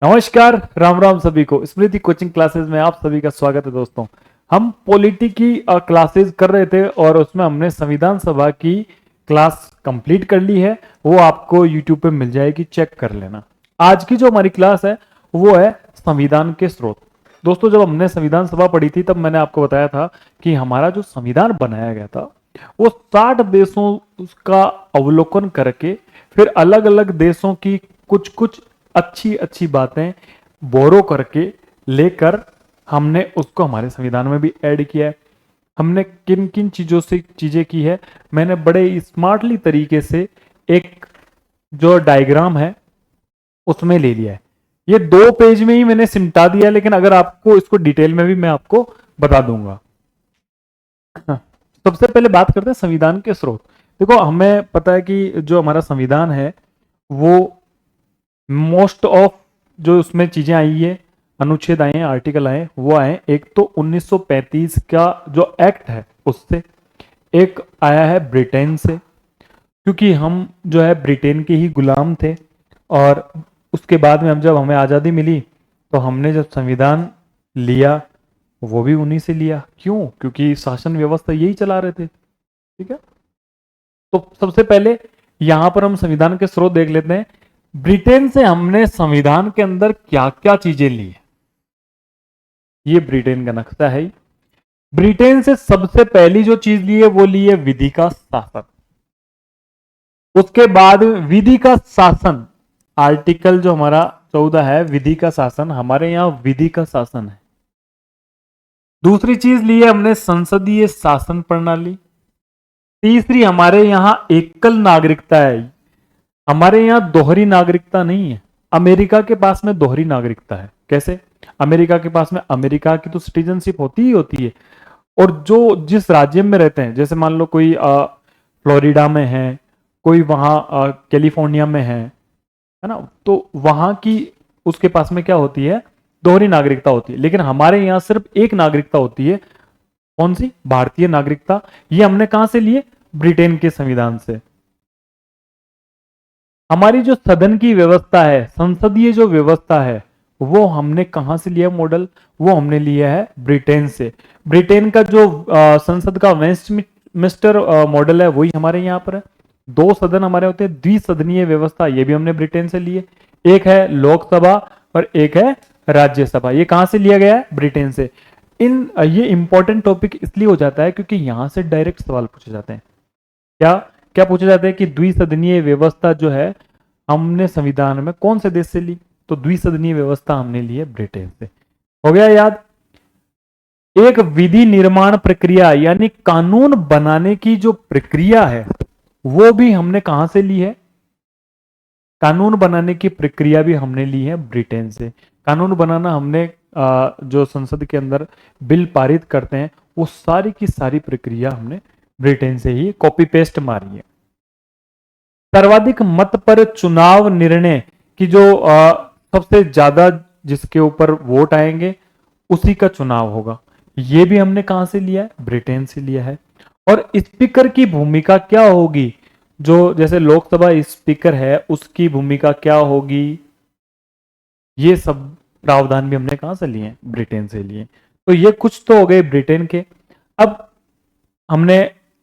नमस्कार, राम राम सभी को। स्मृति कोचिंग क्लासेस में आप सभी का स्वागत है दोस्तों। हम पॉलिटी की क्लासेस कर रहे थे और उसमें हमने संविधान सभा की क्लास कंप्लीट कर ली है। वो आपको यूट्यूब पे मिल जाएगी, चेक कर लेना। आज की जो हमारी क्लास है वो है संविधान के स्रोत। दोस्तों, जब हमने संविधान सभा पढ़ी थी तब मैंने आपको बताया था कि हमारा जो संविधान बनाया गया था वो 60 देशों का अवलोकन करके फिर अलग अलग देशों की कुछ कुछ अच्छी अच्छी बातें बोरो करके लेकर हमने उसको हमारे संविधान में भी ऐड किया है। हमने किन किन चीजों से चीजें की है, मैंने बड़े स्मार्टली तरीके से एक जो डायग्राम है उसमें ले लिया है। ये 2 पेज में ही मैंने सिमटा दिया, लेकिन अगर आपको इसको डिटेल में भी मैं आपको बता दूंगा। सबसे पहले बात करते हैं संविधान के स्रोत। देखो, हमें पता है कि जो हमारा संविधान है वो मोस्ट ऑफ जो उसमें चीजें आई है, अनुच्छेद आए हैं, आर्टिकल आए, वो आए। एक तो 1935 का जो एक्ट है उससे, एक आया है ब्रिटेन से, क्योंकि हम जो है ब्रिटेन के ही गुलाम थे। और उसके बाद में हम जब हमें आज़ादी मिली तो हमने जब संविधान लिया वो भी उन्हीं से लिया। क्यों? क्योंकि शासन व्यवस्था यही चला रहे थे। ठीक है, तो सबसे पहले यहां पर हम संविधान के स्रोत देख लेते हैं। ब्रिटेन से हमने संविधान के अंदर क्या क्या चीजें ली है, ये ब्रिटेन का नक्शा है। ब्रिटेन से सबसे पहली जो चीज ली है वो ली है विधि का शासन। उसके बाद विधि का शासन, आर्टिकल जो हमारा 14 है, विधि का शासन, हमारे यहां विधि का शासन है। दूसरी चीज ली है हमने संसदीय शासन प्रणाली। तीसरी हमारे यहां एकल नागरिकता है। हमारे यहां दोहरी नागरिकता नहीं है। अमेरिका के पास में दोहरी नागरिकता है। कैसे? अमेरिका के पास में अमेरिका की तो सिटीजनशिप होती ही होती है, और जो जिस राज्य में रहते हैं, जैसे मान लो कोई फ्लोरिडा में है, कोई वहां कैलिफोर्निया में है ना, तो वहां की उसके पास में क्या होती है? दोहरी नागरिकता होती है। लेकिन हमारे यहां सिर्फ एक नागरिकता होती है। कौन सी? भारतीय नागरिकता। ये हमने कहां से लिए? ब्रिटेन के संविधान से। हमारी जो सदन की व्यवस्था है, संसदीय जो व्यवस्था है, वो हमने कहां से लिया मॉडल? वो हमने लिया है ब्रिटेन से। ब्रिटेन का जो संसद का वेस्टमिंस्टर मॉडल है वही हमारे यहाँ पर है। 2 सदन हमारे होते हैं, द्विसदनीय व्यवस्था, ये भी हमने ब्रिटेन से लिए। एक है लोकसभा और एक है राज्यसभा। ये कहां से लिया गया है? ब्रिटेन से। ये इंपॉर्टेंट टॉपिक इसलिए हो जाता है क्योंकि यहां से डायरेक्ट सवाल पूछे जाते हैं। क्या क्या पूछा जाता है कि द्विसदनीय व्यवस्था जो है हमने संविधान में कौन से देश से ली? तो द्विसदनीय व्यवस्था हमने ली है ब्रिटेन से। हो गया याद? एक विधि निर्माण प्रक्रिया यानी कानून बनाने की जो प्रक्रिया है वो भी हमने कहां से ली है? कानून बनाने की प्रक्रिया भी हमने ली है ब्रिटेन से। कानून बनाना, हमने जो संसद के अंदर बिल पारित करते हैं वो सारी की सारी प्रक्रिया हमने ब्रिटेन से ही कॉपी पेस्ट मारी है। सर्वाधिक मत पर चुनाव निर्णय की जो सबसे ज्यादा जिसके ऊपर वोट आएंगे उसी का चुनाव होगा। ये भी हमने कहां से लिया है? ब्रिटेन से लिया है। और स्पीकर की भूमिका क्या होगी? जो जैसे लोकसभा स्पीकर है उसकी भूमिका क्या होगी? ये सब प्रावधान भी हमने कहां से लिए? ब्रिटेन से लिए। तो ये कुछ तो हो गए ब्रिटेन के। अब हमने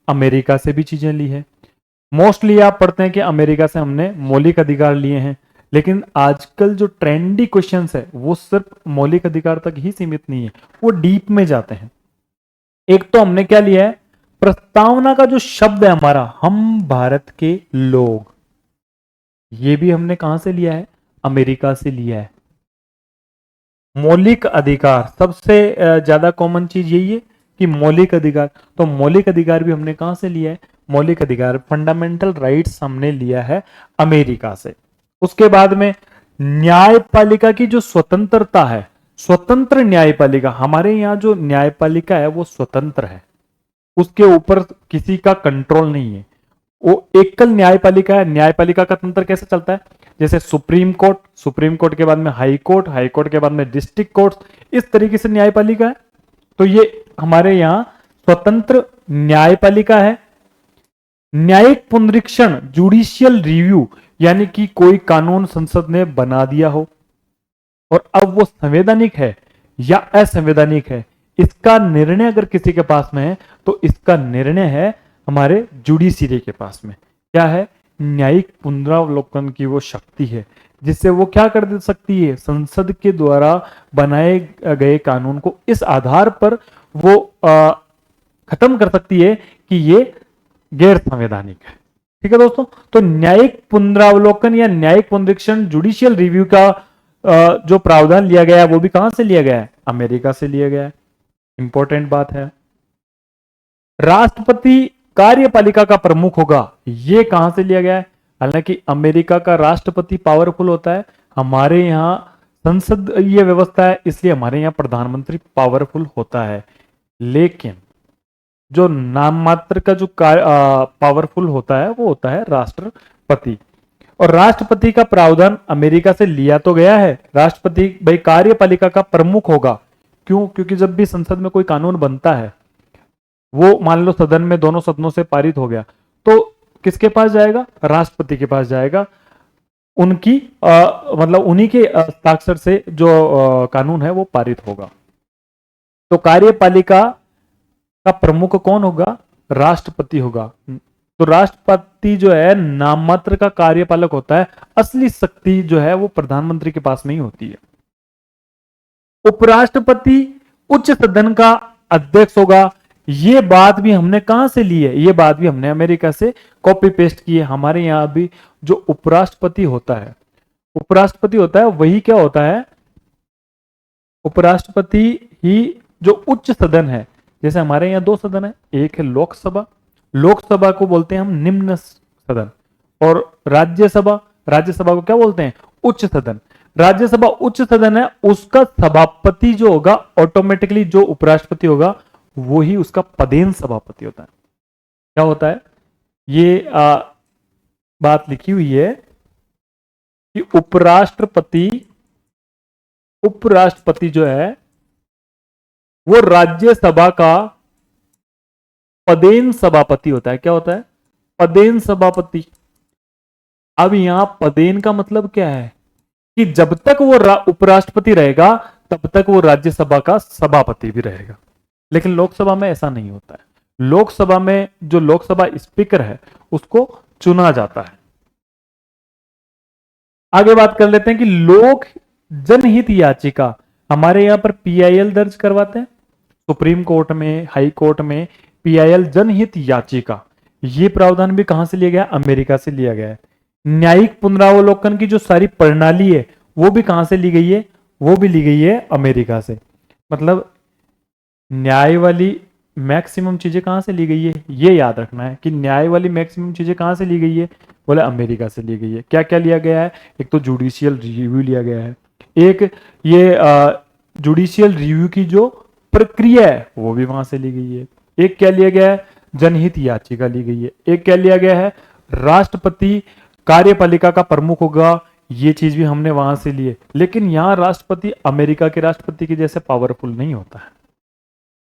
अमेरिका से भी चीजें ली है। मोस्टली आप पढ़ते हैं कि अमेरिका से हमने मौलिक अधिकार लिए हैं, लेकिन आजकल जो ट्रेंडी क्वेश्चंस है वो सिर्फ मौलिक अधिकार तक ही सीमित नहीं है, वो डीप में जाते हैं। एक तो हमने क्या लिया है? प्रस्तावना का जो शब्द है हमारा, हम भारत के लोग, ये भी हमने कहां से लिया है? अमेरिका से लिया है। मौलिक अधिकार, सबसे ज्यादा कॉमन चीज यही है कि मौलिक अधिकार, तो मौलिक अधिकार भी हमने कहां से लिया है? मौलिक अधिकार, फंडामेंटल राइट्स हमने लिया है अमेरिका से। उसके बाद में न्यायपालिका की जो स्वतंत्रता है, स्वतंत्र न्यायपालिका, हमारे यहाँ जो न्यायपालिका है वो स्वतंत्र है, उसके ऊपर किसी का कंट्रोल नहीं है। वो एकल न्यायपालिका है। न्यायपालिका का तंत्र कैसे चलता है? जैसे सुप्रीम कोर्ट, सुप्रीम कोर्ट के बाद में हाई कोर्ट, हाई कोर्ट के बाद में डिस्ट्रिक्ट कोर्ट, इस तरीके से न्यायपालिका है। तो ये हमारे यहां स्वतंत्र न्यायपालिका है। न्यायिक पुनरीक्षण, जुडिशियल रिव्यू, यानी कि कोई कानून संसद ने बना दिया हो, और अब वो संवैधानिक है या असंवैधानिक है, इसका निर्णय अगर किसी के पास में है तो इसका निर्णय है हमारे जुडिशरी के पास में। क्या है? न्यायिक पुनरावलोकन की वो शक्ति है जिससे वो क्या कर दे सकती है, संसद के द्वारा बनाए गए कानून को इस आधार पर वो खत्म कर सकती है कि ये गैर संवैधानिक है। ठीक है दोस्तों, तो न्यायिक पुनरावलोकन या न्यायिक पुनरीक्षण जुडिशियल रिव्यू का जो प्रावधान लिया गया है वो भी कहां से लिया गया है? अमेरिका से लिया गया है। इंपॉर्टेंट बात है। राष्ट्रपति कार्यपालिका का प्रमुख होगा, ये कहां से लिया गया है? हालांकि अमेरिका का राष्ट्रपति पावरफुल होता है, हमारे यहां संसदीय व्यवस्था है इसलिए हमारे यहां प्रधानमंत्री पावरफुल होता है। लेकिन जो नाम मात्र का जो पावरफुल होता है वो होता है राष्ट्रपति। और राष्ट्रपति का प्रावधान अमेरिका से लिया तो गया है। राष्ट्रपति भाई कार्यपालिका का प्रमुख होगा। क्यों? क्योंकि जब भी संसद में कोई कानून बनता है, वो मान लो सदन में दोनों सदनों से पारित हो गया, तो किसके पास जाएगा? राष्ट्रपति के पास जाएगा। उनकी मतलब उन्हीं के हस्ताक्षर से जो कानून है वो पारित होगा। तो कार्यपालिका का प्रमुख कौन होगा? राष्ट्रपति होगा। तो राष्ट्रपति जो है नाम मात्र का कार्यपालक होता है, असली शक्ति जो है वो प्रधानमंत्री के पास में ही होती है। उपराष्ट्रपति उच्च सदन का अध्यक्ष होगा। ये बात भी हमने कहां से ली है? ये बात भी हमने अमेरिका से कॉपी पेस्ट की है। हमारे यहां भी जो उपराष्ट्रपति होता है, उपराष्ट्रपति होता है वही क्या होता है? उपराष्ट्रपति ही जो उच्च सदन है, जैसे हमारे यहाँ दो सदन है, एक है लोकसभा, लोकसभा को बोलते हैं हम निम्न सदन, और राज्यसभा, राज्यसभा को क्या बोलते हैं? उच्च सदन। राज्यसभा उच्च सदन है, उसका सभापति जो होगा ऑटोमेटिकली जो उपराष्ट्रपति होगा वो ही उसका पदेन सभापति होता है। क्या होता है? ये बात लिखी हुई है कि उपराष्ट्रपति जो है वो राज्यसभा का पदेन सभापति होता है। क्या होता है? पदेन सभापति। अब यहां पदेन का मतलब क्या है कि जब तक वो उपराष्ट्रपति रहेगा तब तक वो राज्यसभा का सभापति भी रहेगा। लेकिन लोकसभा में ऐसा नहीं होता है। लोकसभा में जो लोकसभा स्पीकर है उसको चुना जाता है। आगे बात कर लेते हैं कि लोक जनहित याचिका, हमारे यहां पर पीआईएल दर्ज करवाते हैं सुप्रीम कोर्ट में, हाई कोर्ट में। पीआईएल जनहित याचिका, ये प्रावधान भी कहां से लिया गया? अमेरिका से लिया गया है। न्यायिक पुनरावलोकन की जो सारी प्रणाली है वो भी कहां से ली गई है? वो भी ली गई है अमेरिका से। मतलब न्याय वाली मैक्सिमम चीजें कहां से ली गई है? ये याद रखना है कि न्याय वाली मैक्सिमम चीजें कहां से ली गई है? बोले अमेरिका से ली गई है। क्या क्या लिया गया है? एक तो जुडिशियल रिव्यू लिया गया है, एक ये जुडिशियल रिव्यू की जो प्रक्रिया है वो भी वहां से ली गई है। एक क्या लिया गया है? जनहित याचिका ली गई है। एक क्या लिया गया है? राष्ट्रपति कार्यपालिका का प्रमुख होगा, ये चीज भी हमने वहां से ली है। लेकिन यहां राष्ट्रपति अमेरिका के राष्ट्रपति के जैसे पावरफुल नहीं होता है,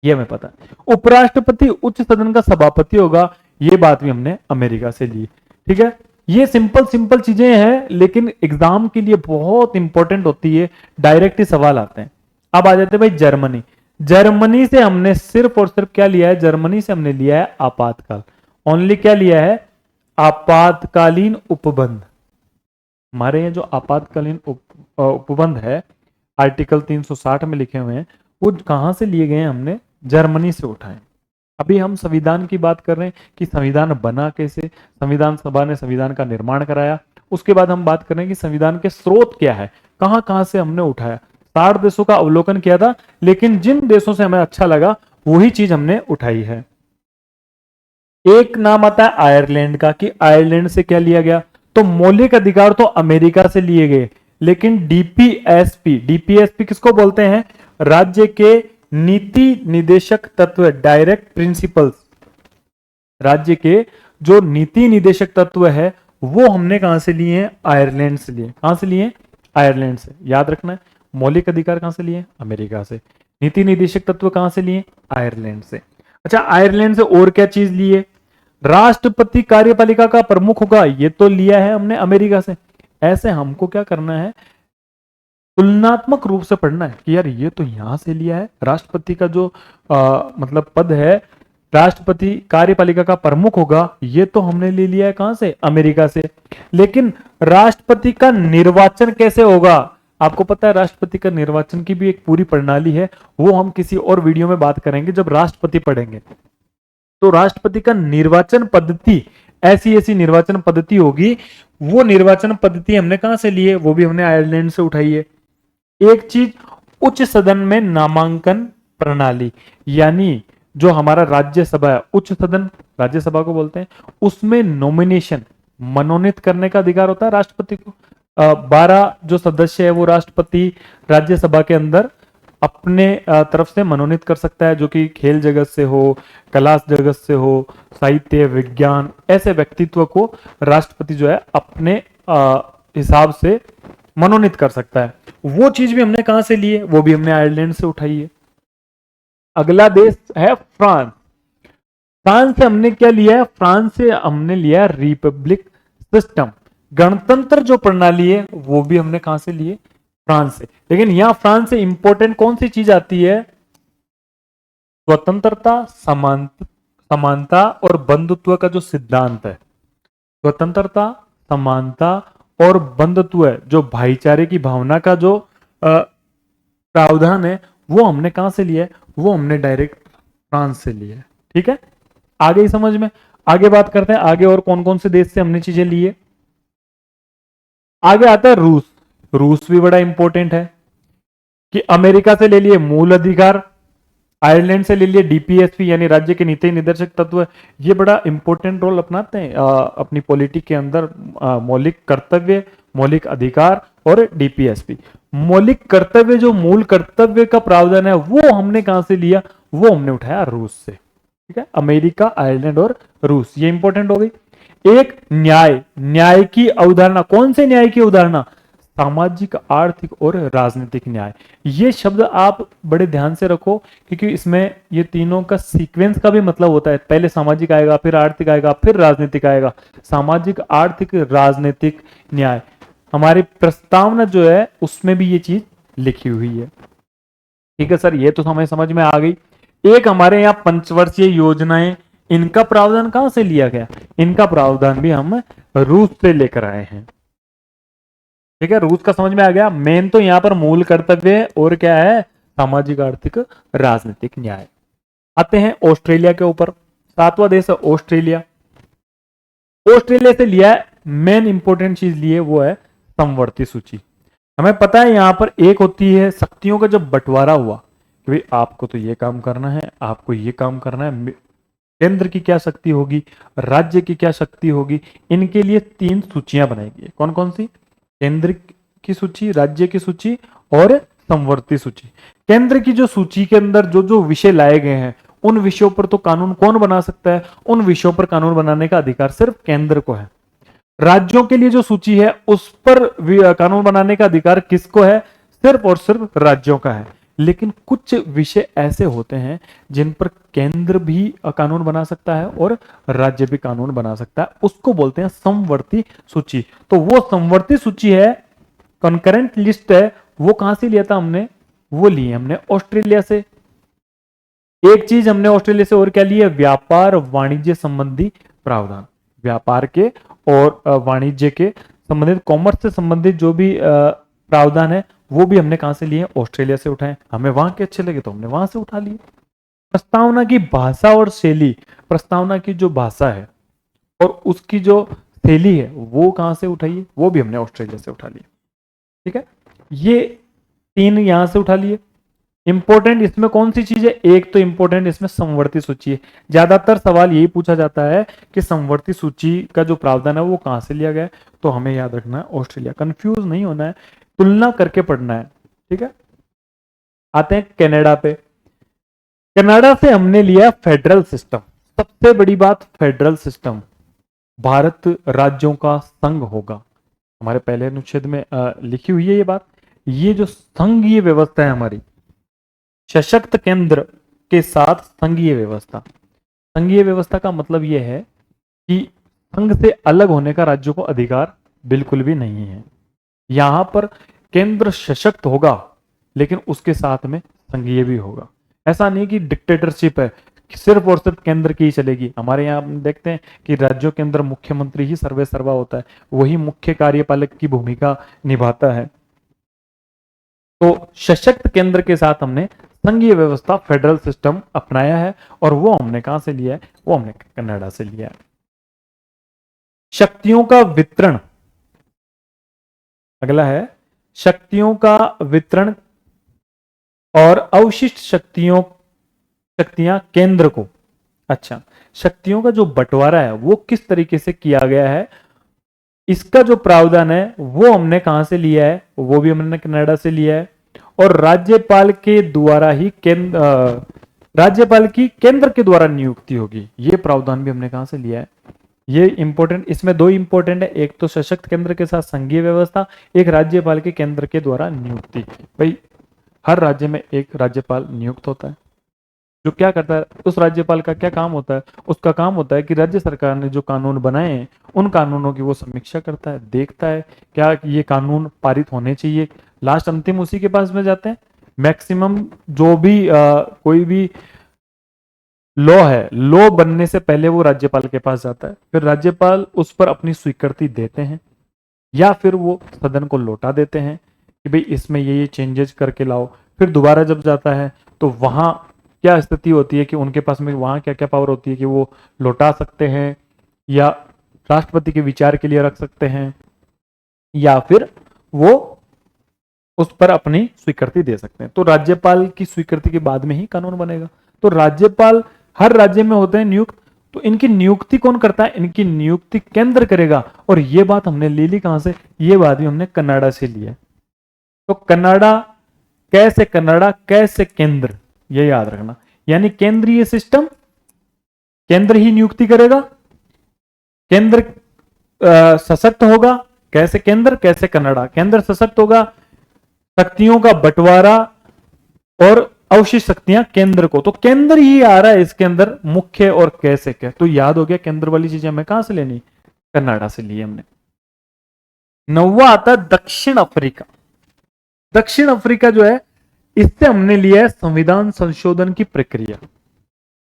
ये हमें पता है। उपराष्ट्रपति उच्च सदन का सभापति होगा, ये बात भी हमने अमेरिका से ली। ठीक है, ये सिंपल सिंपल चीजें हैं लेकिन एग्जाम के लिए बहुत इंपॉर्टेंट होती है, डायरेक्ट ही सवाल आते हैं। अब आ जाते हैं भाई जर्मनी। जर्मनी से हमने सिर्फ और सिर्फ क्या लिया है? जर्मनी से हमने लिया है आपातकाल। ओनली क्या लिया है? आपातकालीन उपबंध। हमारे यहाँ जो आपातकालीन उपबंध है आर्टिकल 360 में लिखे हुए हैं, वो कहां से लिए गए हैं? हमने जर्मनी से उठाए। अभी हम संविधान की बात कर रहे हैं कि संविधान बना कैसे, संविधान सभा ने संविधान का निर्माण कराया। उसके बाद हम बात कर रहे हैं कि संविधान के स्रोत क्या है, कहां कहां से हमने उठाया। 60 देशों का अवलोकन किया था, लेकिन जिन देशों से हमें अच्छा लगा वही चीज हमने उठाई है। एक नाम आता है आयरलैंड का, कि आयरलैंड से क्या लिया गया? तो मौलिक अधिकार तो अमेरिका से लिए गए, लेकिन डीपीएसपी किसको बोलते हैं? राज्य के नीति निदेशक तत्व, डायरेक्ट प्रिंसिपल्स। राज्य के जो नीति निदेशक तत्व है वो हमने कहां से लिए हैं? आयरलैंड से लिए। कहां से लिए? आयरलैंड से। याद रखना है, मौलिक अधिकार कहां से लिए? अमेरिका से। नीति निदेशक तत्व कहां से लिए? आयरलैंड से। अच्छा, आयरलैंड से और क्या चीज लिए? राष्ट्रपति कार्यपालिका का प्रमुख होगा, ये तो लिया है हमने अमेरिका से। ऐसे हमको क्या करना है? तुलनात्मक रूप से पढ़ना है कि यार ये तो यहां से लिया है, राष्ट्रपति का जो मतलब पद है, राष्ट्रपति कार्यपालिका का प्रमुख होगा, ये तो हमने ले लिया है कहां से, अमेरिका से। लेकिन राष्ट्रपति का निर्वाचन कैसे होगा, आपको पता है राष्ट्रपति का निर्वाचन की भी एक पूरी प्रणाली है, वो हम किसी और वीडियो में बात करेंगे जब राष्ट्रपति पढ़ेंगे। तो राष्ट्रपति का निर्वाचन पद्धति, ऐसी ऐसी निर्वाचन पद्धति होगी, वो निर्वाचन पद्धति हमने कहां से ली है, वो भी हमने आयरलैंड से उठाई है। एक चीज, उच्च सदन में नामांकन प्रणाली, यानी जो हमारा राज्यसभा है, उच्च सदन राज्यसभा को बोलते हैं, उसमें नॉमिनेशन मनोनीत करने का अधिकार होता है राष्ट्रपति को। 12 जो सदस्य है वो राष्ट्रपति राज्यसभा के अंदर अपने तरफ से मनोनीत कर सकता है, जो कि खेल जगत से हो, कला जगत से हो, साहित्य, विज्ञान, ऐसे व्यक्तित्व को राष्ट्रपति जो है अपने हिसाब से मनोनीत कर सकता है। वो चीज भी हमने कहां से ली है, वो भी हमने आयरलैंड से उठाई है। अगला देश है फ्रांस। फ्रांस से हमने क्या लिया है, फ्रांस से हमने लिया है रिपब्लिक सिस्टम, गणतंत्र जो प्रणाली है वो भी हमने कहां से लिए, फ्रांस से। लेकिन यहां फ्रांस से इंपॉर्टेंट कौन सी चीज आती है, स्वतंत्रता, समानता और बंधुत्व का जो सिद्धांत है, स्वतंत्रता, समानता और बंधुत्व है, जो भाईचारे की भावना का जो प्रावधान है, वो हमने कहां से लिया है, वो हमने डायरेक्ट फ्रांस से लिया है। ठीक है, आगे ही समझ में। आगे बात करते हैं, आगे और कौन कौन से देश से हमने चीजें ली है। आगे आता है रूस। रूस भी बड़ा इंपॉर्टेंट है कि अमेरिका से ले लिए मूल अधिकार, आयरलैंड से ले लिए डीपीएसपी यानी राज्य के नीति निर्देशक तत्व। ये बड़ा इंपॉर्टेंट रोल अपनाते हैं अपनी पॉलिटिक के अंदर, मौलिक कर्तव्य, मौलिक अधिकार और डीपीएसपी। मौलिक कर्तव्य, जो मूल कर्तव्य का प्रावधान है, वो हमने कहां से लिया, वो हमने उठाया रूस से। ठीक है, अमेरिका, आयरलैंड और रूस, ये इंपॉर्टेंट हो गई। एक न्याय, न्याय की अवधारणा, कौन से न्याय की अवधारणा, सामाजिक, आर्थिक और राजनीतिक न्याय। ये शब्द आप बड़े ध्यान से रखो, क्योंकि इसमें ये तीनों का सीक्वेंस का भी मतलब होता है, पहले सामाजिक आएगा, फिर आर्थिक आएगा, फिर राजनीतिक आएगा। सामाजिक, आर्थिक, राजनीतिक न्याय, हमारी प्रस्तावना जो है उसमें भी ये चीज लिखी हुई है। ठीक है सर, ये तो हमें समझ में आ गई। एक हमारे यहाँ पंचवर्षीय योजनाएं, इनका प्रावधान कहां से लिया गया, इनका प्रावधान भी हम रूस से लेकर आए हैं। ठीक है, रूस का समझ में आ गया। मेन तो यहां पर मूल कर्तव्य और क्या है, सामाजिक, आर्थिक, राजनीतिक न्याय। आते हैं ऑस्ट्रेलिया के ऊपर। 7वां देश है ऑस्ट्रेलिया। ऑस्ट्रेलिया से लिया है, मेन इंपॉर्टेंट चीज लिए वो है समवर्ती सूची। हमें पता है यहां पर एक होती है शक्तियों का जब बंटवारा हुआ कि भाई आपको तो ये काम करना है, आपको ये काम करना है, केंद्र की क्या शक्ति होगी, राज्य की क्या शक्ति होगी, इनके लिए 3 सूचियां बनाई गई। कौन कौन सी, केंद्र की सूची, राज्य की सूची और समवर्ती सूची। केंद्र की जो सूची के अंदर जो जो विषय लाए गए हैं, उन विषयों पर तो कानून कौन बना सकता है, उन विषयों पर कानून बनाने का अधिकार सिर्फ केंद्र को है। राज्यों के लिए जो सूची है उस पर कानून बनाने का अधिकार किसको है, सिर्फ और सिर्फ राज्यों का है। लेकिन कुछ विषय ऐसे होते हैं जिन पर केंद्र भी कानून बना सकता है और राज्य भी कानून बना सकता है, उसको बोलते हैं समवर्ती सूची। तो वो समवर्ती सूची है, कॉन्करेंट लिस्ट है, वो कहां से लिया था हमने, वो लिए हमने ऑस्ट्रेलिया से। एक चीज हमने ऑस्ट्रेलिया से और क्या लिया, व्यापार वाणिज्य संबंधी प्रावधान। व्यापार के और वाणिज्य के संबंधित, कॉमर्स से संबंधित जो भी प्रावधान है, वो भी हमने कहां से लिए, ऑस्ट्रेलिया से उठाए। हमें वहां के अच्छे लगे तो हमने वहां से उठा लिए। प्रस्तावना की भाषा और शैली, प्रस्तावना की जो भाषा है और उसकी जो शैली है वो कहां से उठाई, वो भी हमने ऑस्ट्रेलिया से उठा लिया। ठीक है, ये 3 यहां से उठा लिए। इंपॉर्टेंट इसमें कौन सी चीज है, एक तो इंपॉर्टेंट इसमें समवर्ती सूची है। ज्यादातर सवाल यही पूछा जाता है कि समवर्ती सूची का जो प्रावधान है वो कहां से लिया गया है, तो हमें याद रखना है ऑस्ट्रेलिया, कंफ्यूज नहीं होना है, तुलना करके पढ़ना है। ठीक है, आते हैं कनाडा पे। कनाडा से हमने लिया फेडरल सिस्टम। सबसे बड़ी बात, फेडरल सिस्टम, भारत राज्यों का संघ होगा। हमारे पहले अनुच्छेद में लिखी हुई है ये बात। ये जो संघीय व्यवस्था है हमारी, सशक्त केंद्र के साथ संघीय व्यवस्था। संघीय व्यवस्था का मतलब यह है कि संघ से अलग होने का राज्यों को अधिकार बिल्कुल भी नहीं है। यहां पर केंद्र सशक्त होगा लेकिन उसके साथ में संघीय भी होगा। ऐसा नहीं कि डिक्टेटरशिप है कि सिर्फ और सिर्फ केंद्र की ही चलेगी। हमारे यहाँ हम देखते हैं कि राज्यों के अंदर मुख्यमंत्री ही सर्वे सर्वा होता है, वही मुख्य कार्यपालक की भूमिका निभाता है। तो सशक्त केंद्र के साथ हमने संघीय व्यवस्था फेडरल सिस्टम अपनाया है, और वो हमने कहां से लिया है? वो हमने कनाडा से लिया है। शक्तियों का वितरण, अगला है शक्तियों का वितरण और अवशिष्ट शक्तियां केंद्र को। अच्छा, शक्तियों का जो बंटवारा है वो किस तरीके से किया गया है, इसका जो प्रावधान है वो हमने कहां से लिया है? वो भी हमने कनाडा से लिया है। और राज्यपाल के द्वारा ही राज्यपाल की केंद्र के द्वारा नियुक्ति होगी, ये प्रावधान भी हमने कहां से लिया है? ये इंपॉर्टेंट, इसमें दो इंपॉर्टेंट है, एक तो सशक्त केंद्र के साथ संघीय व्यवस्था, एक राज्यपाल के केंद्र के द्वारा नियुक्ति। भाई हर राज्य में एक राज्यपाल नियुक्त होता है, जो क्या करता है, उस राज्यपाल का क्या काम होता है? उसका काम होता है कि राज्य सरकार ने जो कानून बनाए हैं उन कानूनों की वो समीक्षा करता है, देखता है क्या ये कानून पारित होने चाहिए, लास्ट अंतिम उसी के पास में जाते हैं। मैक्सिमम जो भी कोई भी लॉ है, लॉ बनने से पहले वो राज्यपाल के पास जाता है, फिर राज्यपाल उस पर अपनी स्वीकृति देते हैं या फिर वो सदन को लौटा देते हैं कि भाई इसमें ये चेंजेस करके लाओ। फिर दोबारा जब जाता है तो वहां क्या स्थिति होती है कि उनके पास में वहां क्या क्या पावर होती है कि वो लौटा सकते हैं या राष्ट्रपति के विचार के लिए रख सकते हैं या फिर वो उस पर अपनी स्वीकृति दे सकते हैं। तो राज्यपाल की स्वीकृति के बाद में ही कानून बनेगा। तो राज्यपाल हर राज्य में होते हैं नियुक्त, तो इनकी नियुक्ति कौन करता है? इनकी नियुक्ति केंद्र करेगा। और ये बात हमने ले ली कहां से? ये बात भी हमने कनाडा से ली है। तो कनाडा कैसे, कनाडा कैसे केंद्र, ये याद रखना। यानी केंद्रीय सिस्टम, केंद्र ही नियुक्ति करेगा, केंद्र सशक्त होगा। कैसे केंद्र, कैसे कनाडा? केंद्र सशक्त होगा, शक्तियों का बंटवारा और अवशिष्ट शक्तियां केंद्र को। तो केंद्र ही आ रहा है इसके अंदर, मुख्य और कैसे क्या। तो याद हो गया केंद्र वाली चीजें हमें कहां से लेनी? कनाडा से ली हमने। 9वां आता है दक्षिण अफ्रीका। दक्षिण अफ्रीका जो है, इससे हमने लिया है संविधान संशोधन की प्रक्रिया।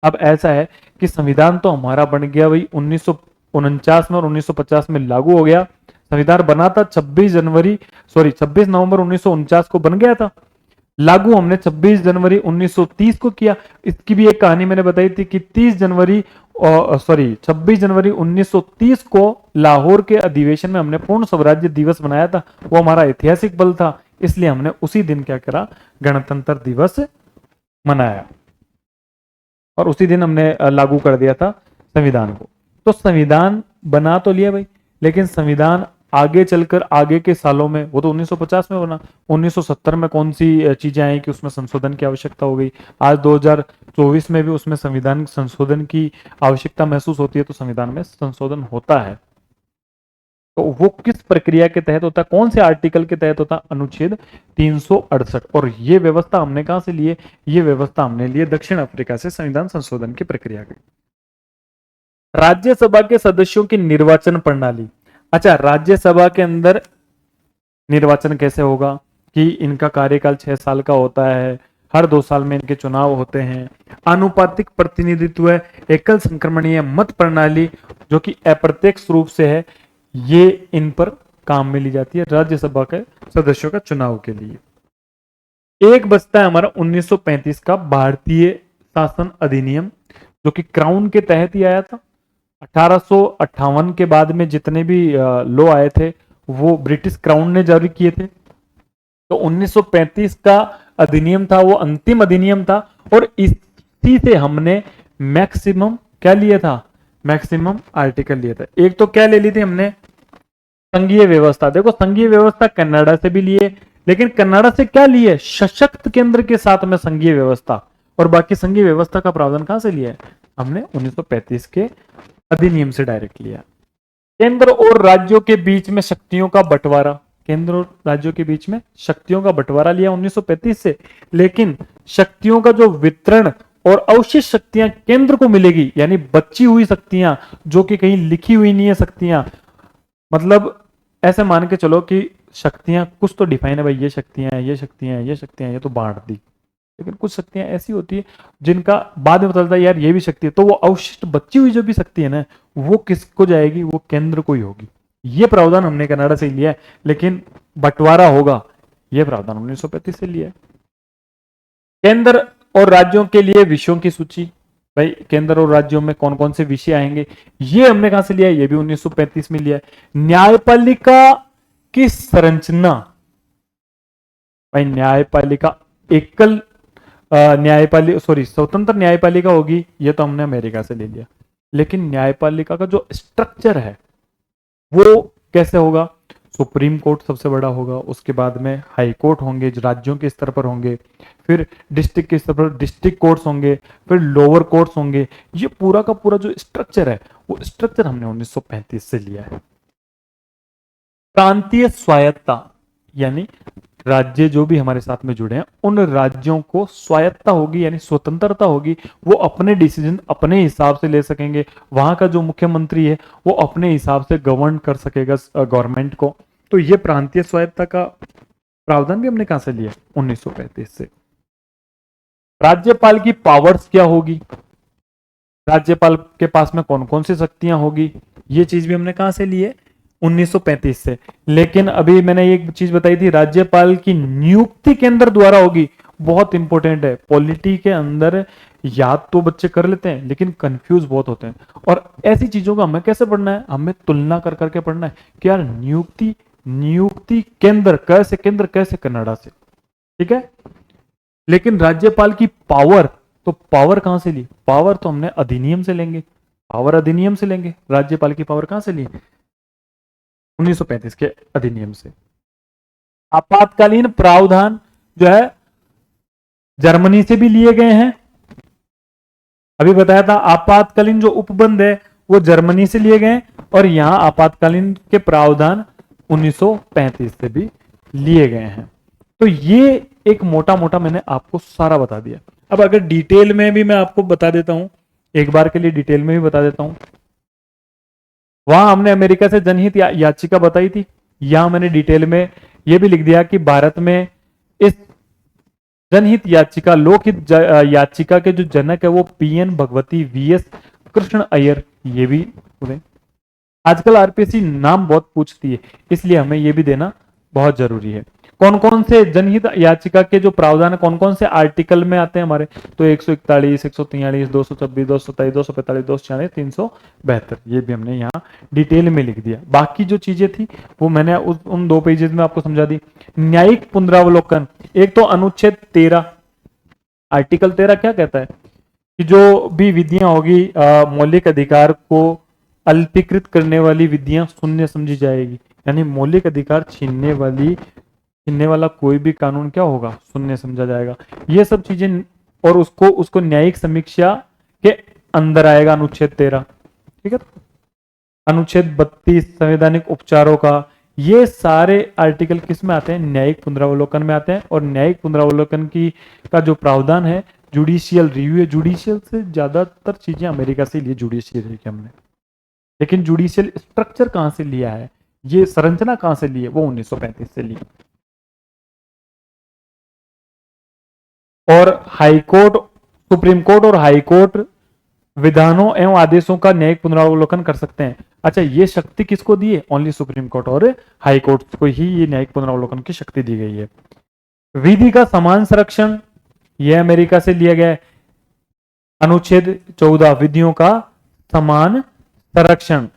अब ऐसा है कि संविधान तो हमारा बन गया वही 1949 में और 1950 में लागू हो गया। संविधान बना था 26 नवंबर 1949 को बन गया था। लागू हमने 26 जनवरी 1930 को किया। इसकी भी एक कहानी मैंने बताई थी कि 26 जनवरी 1930 को लाहौर के अधिवेशन में हमने पूर्ण स्वराज्य दिवस मनाया था। वो हमारा ऐतिहासिक पल था, इसलिए हमने उसी दिन क्या करा? गणतंत्र दिवस मनाया और उसी दिन हमने लागू कर दिया था संविधान को। तो संविधान बना तो लिया भाई, लेकिन संविधान आगे चलकर आगे के सालों में, वो तो 1950 में बना, 1970 में कौन सी चीजें आई कि उसमें संशोधन की आवश्यकता हो गई। आज 2024 में भी उसमें संविधान संशोधन की आवश्यकता महसूस होती है, तो संविधान में संशोधन होता है। तो वो किस प्रक्रिया के तहत होता है, कौन से आर्टिकल के तहत होता है? अनुच्छेद 368। और ये व्यवस्था हमने कहां से लिए? ये व्यवस्था हमने लिए दक्षिण अफ्रीका से, संविधान संशोधन की प्रक्रिया की। राज्यसभा के सदस्यों की निर्वाचन प्रणाली। अच्छा, राज्यसभा के अंदर निर्वाचन कैसे होगा कि इनका कार्यकाल 6 साल का होता है, हर 2 साल में इनके चुनाव होते हैं। आनुपातिक प्रतिनिधित्व है, एकल संक्रमणीय मत प्रणाली जो कि अप्रत्यक्ष रूप से है, ये इन पर काम में ली जाती है राज्यसभा के सदस्यों का चुनाव के लिए। एक बचता है हमारा 1935 का भारतीय शासन अधिनियम, जो कि क्राउन के तहत ही आया था। 1858 के बाद में जितने भी लॉ आए थे वो ब्रिटिश क्राउन ने जारी किए थे। तो 1935 का अधिनियम था, वो अंतिम अधिनियम था, और इसी से हमने मैक्सिमम क्या लिया था? मैक्सिमम आर्टिकल लिया था। एक तो क्या ले ली थी हमने? संघीय व्यवस्था। देखो, संघीय व्यवस्था कनाडा से भी लिए, लेकिन कनाडा से क्या लिए? सशक्त केंद्र के साथ में संघीय व्यवस्था। और बाकी संघीय व्यवस्था का प्रावधान कहां से लिया है? हमने 1935 के अधिनियम से डायरेक्ट लिया। केंद्र और राज्यों के बीच में शक्तियों का बंटवारा, केंद्र और राज्यों के बीच में शक्तियों का बंटवारा लिया 1935 से, लेकिन शक्तियों का जो वितरण और अवशिष्ट शक्तियां केंद्र को मिलेगी, यानी बची हुई शक्तियां जो कि कहीं लिखी हुई नहीं है शक्तियां, मतलब ऐसे मान के चलो कि शक्तियां कुछ तो डिफाइन है भाई, ये शक्तियां हैं, ये शक्तियां हैं, ये शक्तियां हैं, ये तो बांट दी। लेकिन कुछ शक्तियां ऐसी होती है जिनका बाद में पता चलता है यार ये भी शक्ति है, तो वो अवशिष्ट बची हुई जो भी शक्ति है ना, वो किसको जाएगी, वो केंद्र को ही होगी। ये प्रावधान हमने कनाडा से लिया है, लेकिन बंटवारा होगा ये प्रावधान 1935 से लिया है। केंद्र और राज्यों के लिए विषयों की सूची, भाई केंद्र और राज्यों में कौन कौन से विषय आएंगे, ये हमने कहां से लिया है, ये भी 1935 में लिया है। न्यायपालिका की संरचना, भाई न्यायपालिका एकल न्यायपालिका स्वतंत्र न्यायपालिका होगी, ये तो हमने अमेरिका से ले लिया। लेकिन न्यायपालिका का जो स्ट्रक्चर है वो कैसे होगा, सुप्रीम कोर्ट सबसे बड़ा होगा, उसके बाद में हाई कोर्ट होंगे जो राज्यों के स्तर पर होंगे, फिर डिस्ट्रिक्ट के स्तर पर डिस्ट्रिक्ट कोर्ट्स होंगे, फिर लोअर कोर्ट्स होंगे। ये पूरा का पूरा जो स्ट्रक्चर है वो स्ट्रक्चर हमने 1935 से लिया है। प्रांतीय स्वायत्ता, यानी राज्य जो भी हमारे साथ में जुड़े हैं उन राज्यों को स्वायत्ता होगी, यानी स्वतंत्रता होगी, वो अपने डिसीजन अपने हिसाब से ले सकेंगे। वहां का जो मुख्यमंत्री है वो अपने हिसाब से गवर्न कर सकेगा गवर्नमेंट को। तो ये प्रांतीय स्वायत्ता का प्रावधान भी हमने कहां से लिया, 1935 से। राज्यपाल की पावर्स क्या होगी, राज्यपाल के पास में कौन कौन सी शक्तियां होगी, ये चीज भी हमने कहां से ली है, 1935 से। लेकिन अभी मैंने एक चीज बताई थी, राज्यपाल की नियुक्ति केंद्र द्वारा होगी, बहुत इंपॉर्टेंट है। पॉलिटी के अंदर याद तो बच्चे कर लेते हैं लेकिन कंफ्यूज बहुत होते हैं, और ऐसी चीजों का हमें कैसे पढ़ना है, हमें तुलना कर करके पढ़ना है कि यार नियुक्ति केंद्र कैसे कनाडा से, ठीक है। लेकिन राज्यपाल की पावर, तो पावर कहां से ली, पावर तो हमने अधिनियम से लेंगे, पावर अधिनियम से लेंगे। राज्यपाल की पावर कहां से ली, 1935 के अधिनियम से। आपातकालीन प्रावधान जो है जर्मनी से भी लिए गए हैं, अभी बताया था आपातकालीन जो उपबंध है वो जर्मनी से लिए गए, और यहां आपातकालीन के प्रावधान 1935 से भी लिए गए हैं। तो ये एक मोटा मोटा मैंने आपको सारा बता दिया। अब अगर डिटेल में भी मैं आपको बता देता हूं, एक बार के लिए डिटेल में भी बता देता हूं। वहां हमने अमेरिका से जनहित याचिका बताई थी, यहां मैंने डिटेल में यह भी लिख दिया कि भारत में इस जनहित याचिका लोकहित याचिका के जो जनक है वो पीएन भगवती वीएस कृष्ण अय्यर, ये भी बोले। आजकल आरपीएससी नाम बहुत पूछती है, इसलिए हमें यह भी देना बहुत जरूरी है। कौन कौन से जनहित याचिका के जो प्रावधान है, कौन कौन से आर्टिकल में आते हैं हमारे, तो 141, 143, 226, 227, 245, 246, 372, ये भी हमने यहाँ डिटेल में लिख दिया। बाकी जो चीजें थी वो मैंने उन 2 पेजेस में आपको समझा दी। न्यायिक पुनरावलोकन, एक तो अनुच्छेद 13, आर्टिकल 13 क्या कहता है कि जो भी विधियां होगी मौलिक अधिकार को अल्पीकृत करने वाली विधियां शून्य समझी जाएगी, यानी मौलिक अधिकार छीनने वाला कोई भी कानून क्या होगा, शून्य समझा जाएगा। ये सब चीजें, और उसको न्यायिक समीक्षा के अंदर आएगा अनुच्छेद 13, ठीक है। अनुच्छेद 32 संवैधानिक उपचारों का, ये सारे आर्टिकल किस में आते हैं, न्यायिक पुनरावलोकन में आते हैं। और न्यायिक पुनरावलोकन का जो प्रावधान है जुडिशियल रिव्यू है, जुडिशियल से ज्यादातर चीजें अमेरिका से लिए जुडिशियल के हमने, लेकिन जुडिशियल स्ट्रक्चर कहां से लिया है, ये संरचना कहां से ली है, वो 1935 से ली। और हाई कोर्ट, सुप्रीम कोर्ट और हाई कोर्ट विधानों एवं आदेशों का न्यायिक पुनरावलोकन कर सकते हैं। अच्छा, ये शक्ति किसको दी है, ओनली सुप्रीम कोर्ट और हाई कोर्ट को ही ये न्यायिक पुनरावलोकन की शक्ति दी गई है। विधि का समान संरक्षण, यह अमेरिका से लिया गया है। अनुच्छेद 14 विधियों का समान संरक्षण।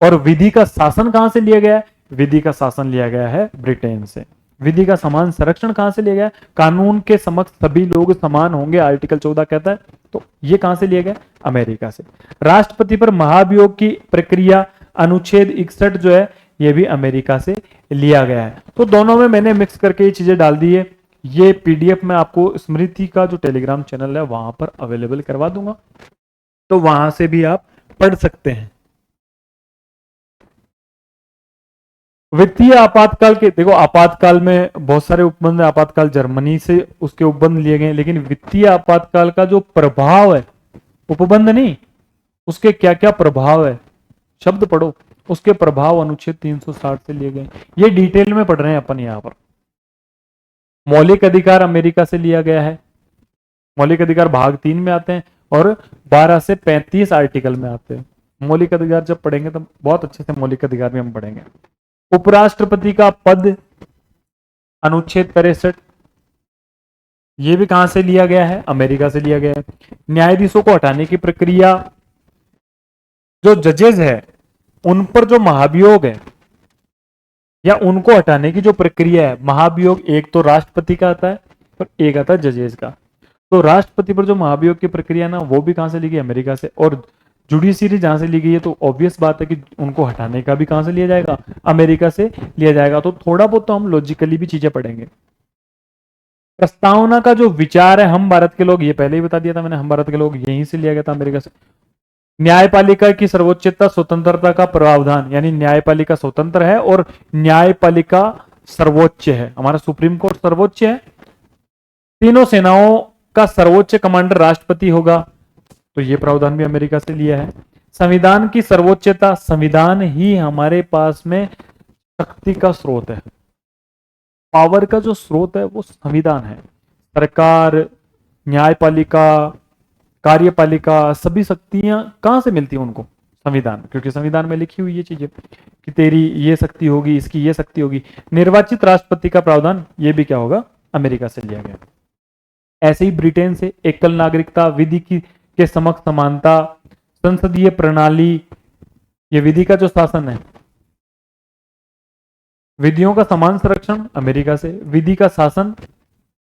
और विधि का शासन कहां से लिया गया है, विधि का शासन लिया गया है ब्रिटेन से। विधि का समान संरक्षण कहां से लिया गया, कानून के समक्ष सभी लोग समान होंगे, आर्टिकल 14 कहता है, तो ये कहां से लिया गया, अमेरिका से। राष्ट्रपति पर महाभियोग की प्रक्रिया, अनुच्छेद 61 जो है ये भी अमेरिका से लिया गया है। तो दोनों में मैंने मिक्स करके ये चीजें डाल दी है। ये पीडीएफ में आपको स्मृति का जो टेलीग्राम चैनल है वहां पर अवेलेबल करवा दूंगा, तो वहां से भी आप पढ़ सकते हैं। वित्तीय आपातकाल के, देखो आपातकाल में बहुत सारे उपबंध, आपातकाल जर्मनी से उसके उपबंध लिए गए, लेकिन वित्तीय आपातकाल का जो प्रभाव है, उपबंध नहीं, उसके क्या क्या प्रभाव है, शब्द पढ़ो, उसके प्रभाव अनुच्छेद 360 से लिए गए। ये डिटेल में पढ़ रहे हैं अपन यहाँ पर। मौलिक अधिकार अमेरिका से लिया गया है। मौलिक अधिकार भाग 3 में आते हैं और 12 से 35 आर्टिकल में आते हैं। मौलिक अधिकार जब पढ़ेंगे तब बहुत अच्छे से मौलिक अधिकार भी हम पढ़ेंगे। उपराष्ट्रपति का पद अनुच्छेद 63, ये भी कहां से लिया गया है? अमेरिका से लिया गया है। न्यायाधीशों को हटाने की प्रक्रिया, जो जजेस है उन पर जो महाभियोग है या उनको हटाने की जो प्रक्रिया है, महाभियोग एक तो राष्ट्रपति का आता है और एक आता है जजेस का। तो राष्ट्रपति पर जो महाभियोग की प्रक्रिया ना, वो भी कहां से ली गई? अमेरिका से। और जुडिशरी जहां से ली गई है, तो ऑब्वियस बात है कि उनको हटाने का भी कहां से लिया जाएगा? अमेरिका से लिया जाएगा। तो थोड़ा बहुत तो हम लॉजिकली भी चीजें पढ़ेंगे। प्रस्तावना का जो विचार है, हम भारत के लोग, ये पहले ही बता दिया था मैंने, हम भारत के लोग, यहीं से लिया गया था, अमेरिका से। न्यायपालिका की सर्वोच्चता स्वतंत्रता का प्रावधान, यानी न्यायपालिका स्वतंत्र है और न्यायपालिका सर्वोच्च है। हमारा सुप्रीम कोर्ट सर्वोच्च है। तीनों सेनाओं का सर्वोच्च कमांडर राष्ट्रपति होगा, तो ये प्रावधान भी अमेरिका से लिया है। संविधान की सर्वोच्चता, संविधान ही हमारे पास में शक्ति का स्रोत है। पावर का जो स्रोत है वो संविधान है। सरकार, न्यायपालिका, कार्यपालिका, सभी शक्तियां कहां से मिलती हैं उनको? संविधान, क्योंकि संविधान में लिखी हुई ये चीजें कि तेरी ये शक्ति होगी, इसकी ये शक्ति होगी। निर्वाचित राष्ट्रपति का प्रावधान, ये भी क्या होगा? अमेरिका से लिया गया। ऐसे ही ब्रिटेन से एकल नागरिकता, विधि की के समक्ष समानता, संसदीय प्रणाली, ये विधि का जो शासन है, विधियों का समान संरक्षण अमेरिका से, विधि का शासन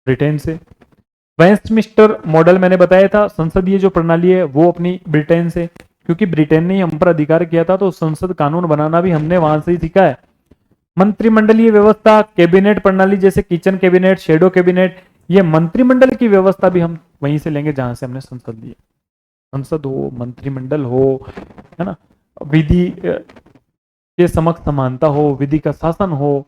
ब्रिटेन से। वेस्टमिंस्टर मॉडल मैंने बताया था, संसदीय जो प्रणाली है वो अपनी ब्रिटेन से, क्योंकि ब्रिटेन ने हम पर अधिकार किया था, तो संसद कानून बनाना भी हमने वहां से ही सीखा है। मंत्रिमंडलीय व्यवस्था, कैबिनेट प्रणाली, जैसे किचन कैबिनेट, शेडो कैबिनेट, ये मंत्रिमंडल की व्यवस्था भी हम वहीं से लेंगे जहां से हमने संसद लिया। संसद हो, मंत्रिमंडल हो, है ना, विधि के समक्ष समानता हो, विधि का शासन हो,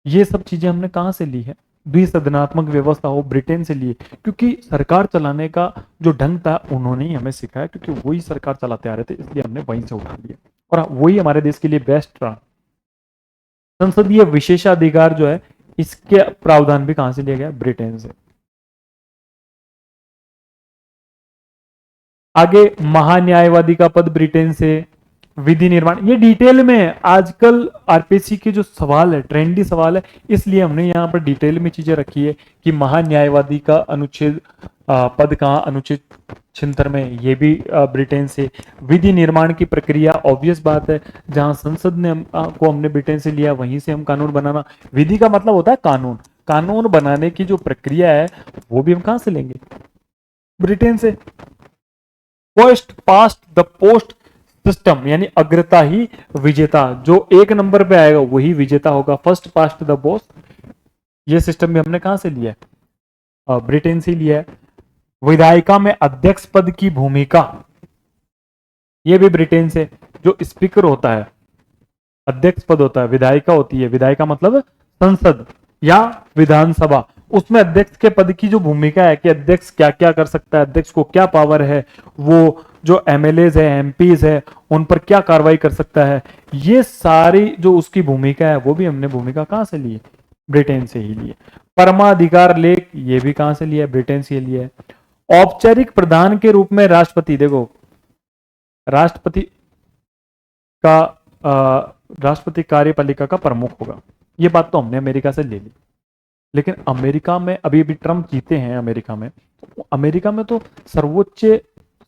ये सब चीजें हमने कहां से ली है? द्विसदनात्मक व्यवस्था हो, ब्रिटेन से लिए, क्योंकि सरकार चलाने का जो ढंग था उन्होंने ही हमें सिखाया, क्योंकि वही सरकार चलाते आ रहे थे, इसलिए हमने वहीं से उठा लिया और वही हमारे देश के लिए बेस्ट रहा। संसदीय विशेषाधिकार जो है, इसके प्रावधान भी कहां से लिया गया? ब्रिटेन से। आगे महान्यायवादी का पद ब्रिटेन से। विधि निर्माण, ये डिटेल में आजकल आरपीएससी के जो सवाल है, ट्रेंडी सवाल है, इसलिए हमने यहाँ पर डिटेल में चीजें रखी है कि महान्यायवादी का अनुच्छेद पद कहाँ? अनुच्छेद 76 में, ये भी ब्रिटेन से। विधि निर्माण की प्रक्रिया, ऑब्वियस बात है, जहां संसद ने को हमने ब्रिटेन से लिया, वहीं से हम कानून बनाना। विधि का मतलब होता है कानून, कानून बनाने की जो प्रक्रिया है वो भी हम कहां से लेंगे? ब्रिटेन से। First past the post system, यानी अग्रता ही विजेता, जो एक नंबर पे आएगा वही विजेता होगा। फर्स्ट पास्ट द पोस्ट, ये सिस्टम भी हमने कहां से लिया है? ब्रिटेन से लिया है। विधायिका में अध्यक्ष पद की भूमिका, ये भी ब्रिटेन से। जो स्पीकर होता है, अध्यक्ष पद होता है, विधायिका होती है। विधायिका मतलब संसद या विधानसभा, उसमें अध्यक्ष के पद की जो भूमिका है कि अध्यक्ष क्या क्या कर सकता है, अध्यक्ष को क्या पावर है, वो जो एमएलएज है, एमपीज है, उन पर क्या कार्रवाई कर सकता है, ये सारी जो उसकी भूमिका है, वो भी हमने भूमिका कहां से ली है? ब्रिटेन से ही लिए। परमाधिकार लेख, ये भी कहां से लिया है? ब्रिटेन से लिया है। औपचारिक प्रधान के रूप में राष्ट्रपति, देखो राष्ट्रपति का राष्ट्रपति कार्यपालिका का प्रमुख होगा, ये बात तो हमने अमेरिका से ले ली। लेकिन अमेरिका में अभी अभी ट्रम्प जीते हैं, अमेरिका में तो सर्वोच्च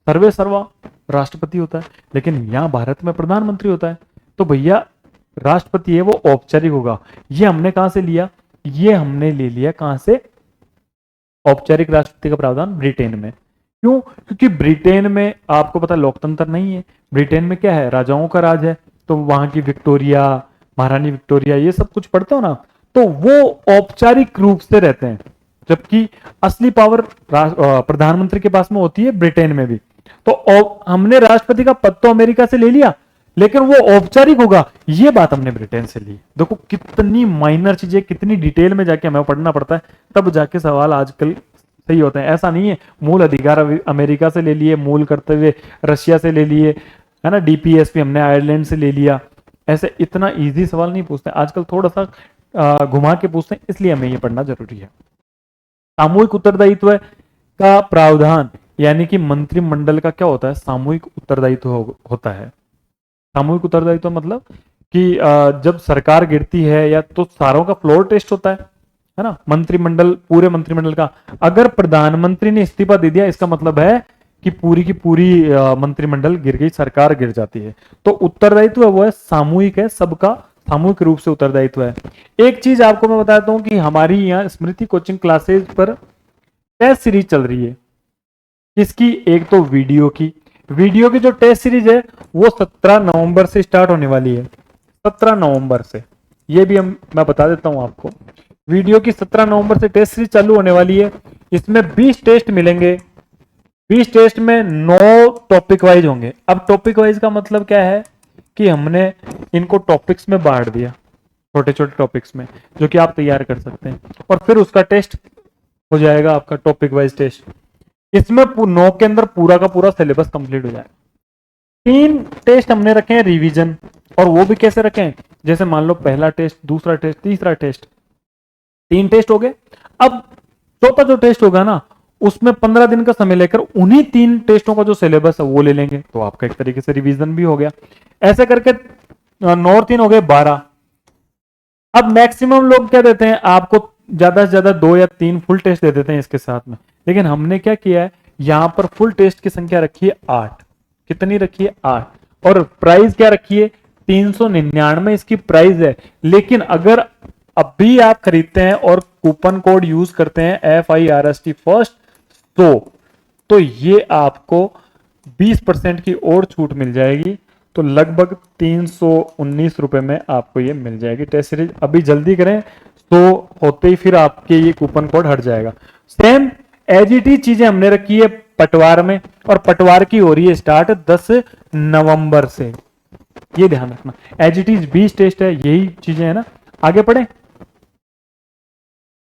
सर्वे सर्वा राष्ट्रपति होता है, लेकिन यहाँ भारत में प्रधानमंत्री होता है। तो भैया राष्ट्रपति है वो औपचारिक होगा। ये हमने कहां से लिया? ये हमने ले लिया कहां से? औपचारिक राष्ट्रपति का प्रावधान ब्रिटेन में। क्यों? क्योंकि ब्रिटेन में आपको पता है लोकतंत्र नहीं है। ब्रिटेन में क्या है? राजाओं का राज है। तो वहां की विक्टोरिया, महारानी विक्टोरिया, ये सब कुछ पढ़ते हो ना, तो वो औपचारिक रूप से रहते हैं, जबकि असली पावर प्रधानमंत्री के पास में होती है ब्रिटेन में भी। तो हमने राष्ट्रपति का पद तो अमेरिका से ले लिया, लेकिन वो औपचारिक होगा, ये बात हमने ब्रिटेन से ली। देखो कितनी माइनर चीजें, कितनी डिटेल में जाके हमें पढ़ना पड़ता है, तब जाके सवाल आजकल सही होते हैं। ऐसा नहीं है मूल अधिकार अमेरिका से ले लिए, मूल कर्तव्य रशिया से ले लिए, है ना। डीपीएस भी हमने आयरलैंड से ले लिया। ऐसे इतना इजी सवाल नहीं पूछते आजकल, थोड़ा सा घुमा के पूछते हैं, इसलिए हमें ये पढ़ना जरूरी है। सामूहिक उत्तरदायित्व का प्रावधान, यानी कि मंत्रिमंडल का क्या होता है, सामूहिक उत्तरदायित्व होता है। सामूहिक उत्तरदायित्व मतलब कि जब सरकार गिरती है या तो सारों का फ्लोर टेस्ट होता है ना, मंत्रिमंडल, पूरे मंत्रिमंडल का। अगर प्रधानमंत्री ने इस्तीफा दे दिया, इसका मतलब है कि पूरी की पूरी मंत्रिमंडल गिर गई, सरकार गिर जाती है। तो उत्तरदायित्व वो है सामूहिक है, सबका सामूहिक रूप से उत्तरदायित्व है। एक चीज आपको मैं बताता हूं कि हमारी यहाँ स्मृति कोचिंग क्लासेज पर टेस्ट सीरीज चल रही है। किसकी? एक तो वीडियो की जो टेस्ट सीरीज है वो 17 नवंबर से स्टार्ट होने वाली है। 17 नवंबर से, ये भी मैं बता देता हूं आपको। वीडियो की 17 नवंबर से टेस्ट सीरीज चालू होने वाली है। इसमें 20 टेस्ट मिलेंगे। 20 टेस्ट में 9 टॉपिक वाइज होंगे। अब टॉपिक वाइज का मतलब क्या है कि हमने इनको टॉपिक्स में बांट दिया, छोटे छोटे टॉपिक्स में, जो कि आप तैयार कर सकते हैं, और फिर उसका टेस्ट हो जाएगा आपका टॉपिक वाइज टेस्ट। इसमें 9 के अंदर पूरा का पूरा सिलेबस कंप्लीट हो जाएगा। 3 टेस्ट हमने रखे हैं रिवीजन, और वो भी कैसे रखे हैं, जैसे मान लो पहला टेस्ट, दूसरा टेस्ट, तीसरा टेस्ट, 3 टेस्ट हो गए। अब चौथा जो टेस्ट होगा ना, उसमें 15 दिन का समय लेकर उन्हीं 3 टेस्टों का जो सिलेबस है वो ले लेंगे, तो आपका एक तरीके से रिवीजन भी हो गया। ऐसे करके 9 और 3 हो गए 12। अब मैक्सिमम लोग क्या देते हैं आपको, ज्यादा से ज्यादा 2 या 3 फुल टेस्ट दे देते हैं इसके साथ में, लेकिन हमने क्या किया है, यहां पर फुल टेस्ट की संख्या रखी है 8। कितनी रखी है? 8। और प्राइस क्या रखी है? 399 इसकी प्राइस है। लेकिन अगर अभी आप खरीदते हैं और कूपन कोड यूज करते हैं FIRST फर्स्ट, तो ये आपको 20% की और छूट मिल जाएगी। तो लगभग 319 रुपए में आपको ये मिल जाएगी टेस्ट सीरीज। अभी जल्दी करें, तो होते ही फिर आपके ये कूपन कोड हट जाएगा। सेम एज इट इज चीजें हमने रखी है पटवार में, और पटवार की हो रही है स्टार्ट 10 नवंबर से, ये ध्यान रखना। एज इट इज 20 टेस्ट है, यही चीजें है ना। आगे पढ़े,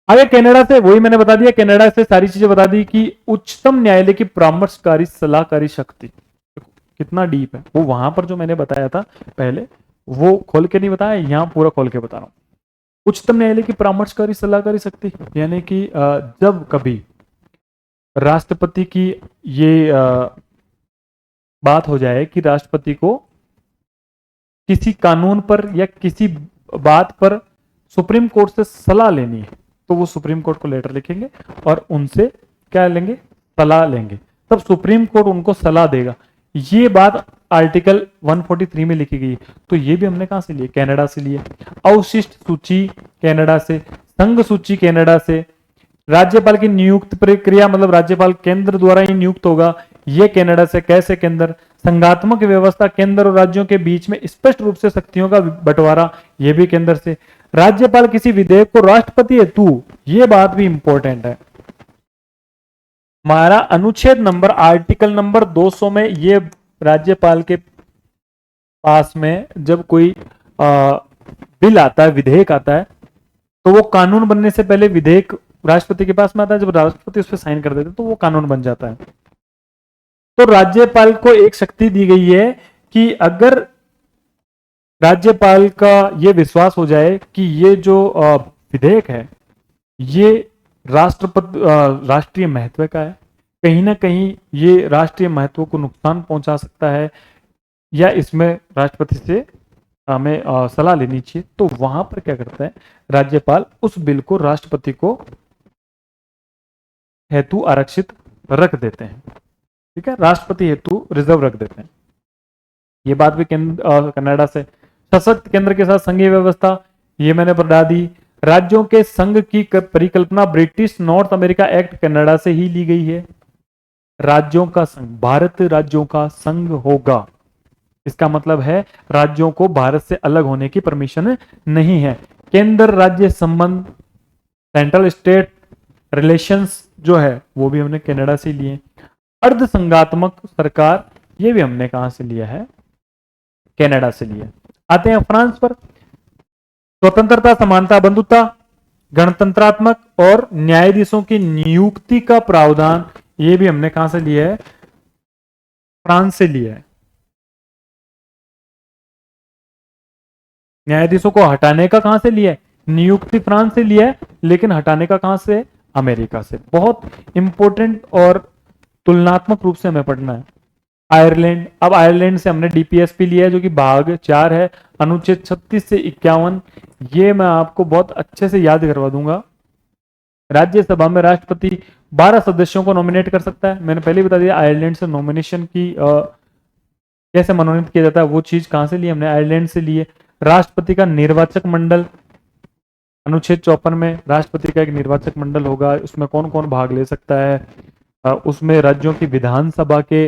आगे कनाडा से, वही मैंने बता दिया, कनाडा से सारी चीजें बता दी कि उच्चतम न्यायालय की परामर्शकारी सलाहकारी शक्ति कितना डीप है। वो वहां पर जो मैंने बताया था पहले, वो खोल के नहीं बताया, यहां पूरा खोल के बता रहा हूं। उच्चतम न्यायालय की परामर्शकारी सलाहकारी शक्ति, यानी कि जब कभी राष्ट्रपति की ये बात हो जाए कि राष्ट्रपति को किसी कानून पर या किसी बात पर सुप्रीम कोर्ट से सलाह लेनी है, तो वो सुप्रीम कोर्ट को लेटर लिखेंगे और उनसे क्या लेंगे? सलाह लेंगे। तब सुप्रीम कोर्ट उनको सलाह देगा। ये बात आर्टिकल 143 में लिखी गई। तो ये भी हमने कहां से लिए? कनाडा से लिए। अवशिष्ट सूची कनाडा से, संघ सूची कनाडा से, राज्यपाल की नियुक्त प्रक्रिया मतलब राज्यपाल केंद्र द्वारा ही नियुक्त होगा, ये कनाडा से। कैसे केंद्र? संघात्मक व्यवस्था केंद्र और राज्यों के बीच में स्पष्ट रूप से शक्तियों का बंटवारा, ये भी केंद्र से। राज्यपाल किसी विधेयक को राष्ट्रपति हेतु, ये बात भी इंपॉर्टेंट है, हमारा अनुच्छेद नंबर आर्टिकल नंबर 200 में, ये राज्यपाल के पास में जब कोई बिल आता है, विधेयक आता है, तो वो कानून बनने से पहले विधेयक राष्ट्रपति के पास में आता है। जब राष्ट्रपति उस पर साइन कर देते तो वो कानून बन जाता है। तो राज्यपाल को एक शक्ति दी गई है कि अगर राज्यपाल का ये विश्वास हो जाए कि ये जो विधेयक है ये राष्ट्रीय महत्व का है, कहीं ना कहीं ये राष्ट्रीय महत्व को नुकसान पहुंचा सकता है, या इसमें राष्ट्रपति से हमें सलाह लेनी चाहिए, तो वहां पर क्या करता है राज्यपाल, उस बिल को राष्ट्रपति को हेतु आरक्षित रख देते हैं। ठीक है, राष्ट्रपति हेतु रिजर्व रख देते हैं। ये बात भी कनाडा से। सशक्त केंद्र के साथ संघीय व्यवस्था, ये मैंने बता दी। राज्यों के संघ की परिकल्पना British north America act Canada से ही ली गई है। राज्यों का संघ, भारत राज्यों का संघ होगा, इसका मतलब है राज्यों को भारत से अलग होने की परमिशन नहीं है। केंद्र राज्य संबंध, सेंट्रल स्टेट रिलेशंस जो है वो भी हमने कनाडा से लिए। अर्ध संघात्मक सरकार, ये भी हमने कहां से लिया है? कनाडा से लिया। आते हैं फ्रांस पर। स्वतंत्रता, समानता, बंधुता, गणतंत्रात्मक और न्यायाधीशों की नियुक्ति का प्रावधान, ये भी हमने कहां से लिया है? फ्रांस से लिया है। न्यायाधीशों को हटाने का कहां से लिया है? नियुक्ति फ्रांस से लिया है, लेकिन हटाने का कहां से? अमेरिका से। बहुत इंपॉर्टेंट और तुलनात्मक रूप से हमें पढ़ना है। आयरलैंड, अब आयरलैंड से हमने डीपीएसपी लिया है जो कि भाग 4 है, अनुच्छेद 36 से 51। ये मैं आपको बहुत अच्छे से याद करवा दूंगा। राज्यसभा में राष्ट्रपति 12 सदस्यों को नॉमिनेट कर सकता है। मैंने पहले ही बता दिया आयरलैंड से नॉमिनेशन की कैसे मनोनीत किया जाता है, वो चीज कहां से ली हमने? आयरलैंड से लिए। राष्ट्रपति का निर्वाचक मंडल, अनुच्छेद 54 में राष्ट्रपति का एक निर्वाचक मंडल होगा, उसमें कौन कौन भाग ले सकता है? उसमें राज्यों की विधानसभा के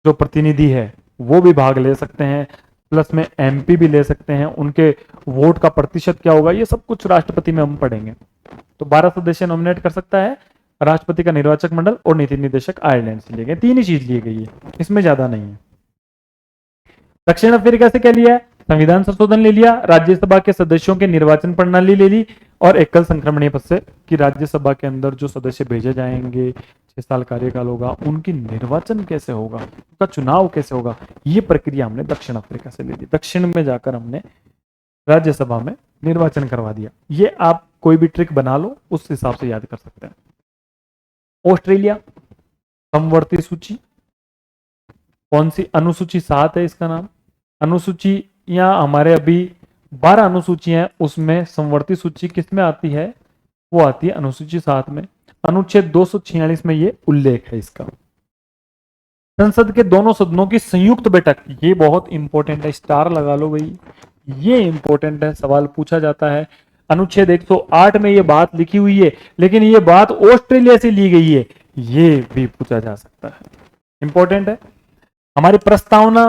जो प्रतिनिधि है वो भी भाग ले सकते हैं, प्लस में एमपी भी ले सकते हैं। उनके वोट का प्रतिशत क्या होगा, ये सब कुछ राष्ट्रपति में हम पढ़ेंगे। तो 12 सदस्य नॉमिनेट कर सकता है राष्ट्रपति का निर्वाचक मंडल, और नीति निदेशक आयरलैंड से लिए गए। तीन ही चीज ली गई है, इसमें ज्यादा नहीं है। दक्षिण अफ्रीका से क्या लिया है? संविधान संशोधन ले लिया, राज्यसभा के सदस्यों के निर्वाचन प्रणाली ले ली, और एकल संक्रमणीय पद से कि राज्यसभा के अंदर जो सदस्य भेजे जाएंगे, 6 साल कार्यकाल होगा, उनकी निर्वाचन कैसे होगा, उनका चुनाव कैसे होगा, ये प्रक्रिया हमने दक्षिण अफ्रीका से ले ली। दक्षिण में जाकर हमने राज्यसभा में निर्वाचन करवा दिया। ये आप कोई भी ट्रिक बना लो, उस हिसाब से याद कर सकते हैं। ऑस्ट्रेलिया, समवर्ती सूची, कौन सी? अनुसूची 7 है इसका नाम। अनुसूची या हमारे अभी 12 अनुसूचियां, उसमें समवर्ती सूची किस में आती है? वो आती है अनुसूची 7 में। अनुच्छेद 246 में ये उल्लेख है इसका। संसद के दोनों सदनों की संयुक्त बैठक, ये बहुत इंपॉर्टेंट है, स्टार लगा लो भाई, ये इंपॉर्टेंट है, सवाल पूछा जाता है। अनुच्छेद 108 में ये बात लिखी हुई है, लेकिन ये बात ऑस्ट्रेलिया से ली गई है, ये भी पूछा जा सकता है, इंपॉर्टेंट है। हमारी प्रस्तावना,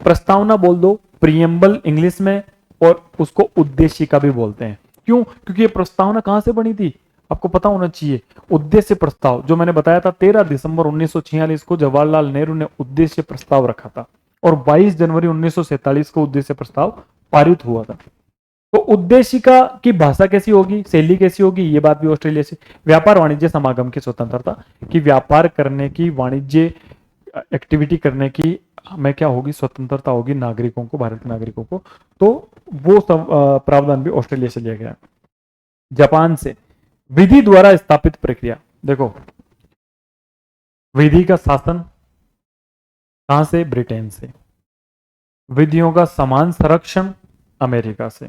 प्रस्तावना बोल दो प्रियम्बल इंग्लिश में, और उसको उद्देशिका भी बोलते हैं। क्यों? क्योंकि ये प्रस्तावना कहां से बनी थी, आपको पता होना चाहिए। उद्देश्य प्रस्ताव जो मैंने बताया था, 13 दिसंबर 1946 को जवाहरलाल नेहरू ने उद्देश्य प्रस्ताव रखा था, और 22 जनवरी 1947 को उद्देश्य प्रस्ताव पारित हुआ था। तो उद्देशिका की भाषा कैसी होगी, शैली कैसी होगी, ये बात भी ऑस्ट्रेलिया से। व्यापार वाणिज्य समागम की स्वतंत्रता, कि व्यापार करने की, वाणिज्य एक्टिविटी करने की हमें क्या होगी? स्वतंत्रता होगी नागरिकों को, भारत के नागरिकों को। तो वो सब प्रावधान भी ऑस्ट्रेलिया से लिया गया। जापान से विधि द्वारा स्थापित प्रक्रिया, देखो विधि का शासन कहां से? ब्रिटेन से। विधियों का समान संरक्षण अमेरिका से।